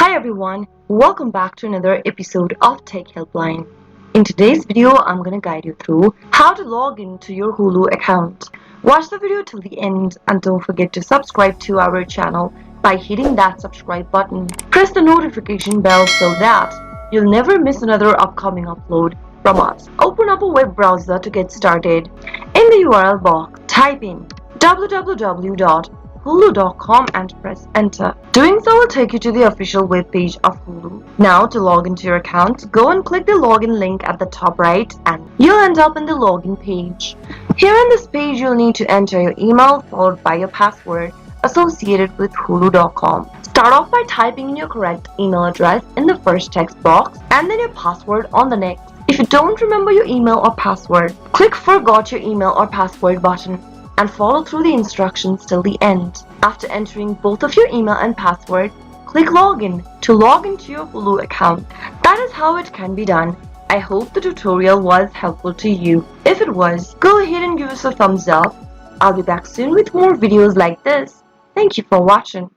Hi everyone, welcome back to another episode of Tech Helpline. In today's video, I'm going to guide you through how to log into your Hulu account. Watch the video till the end and don't forget to subscribe to our channel by hitting that subscribe button. Press the notification bell so that you'll never miss another upcoming upload from us. Open up a web browser to get started. In the URL box, type in www.hulu.com and press enter. Doing so will take you to the official web page of Hulu. Now to log into your account, go and click the login link at the top right and you'll end up in the login page. Here in this page, you'll need to enter your email followed by your password associated with hulu.com. Start off by typing in your correct email address in the first text box and then your password on the next. If you don't remember your email or password, click Forgot Your Email or Password button and follow through the instructions till the end. After entering both of your email and password, click Login to log into your Hulu account. That is how it can be done. I hope the tutorial was helpful to you. If it was, go ahead and give us a thumbs up. I'll be back soon with more videos like this. Thank you for watching.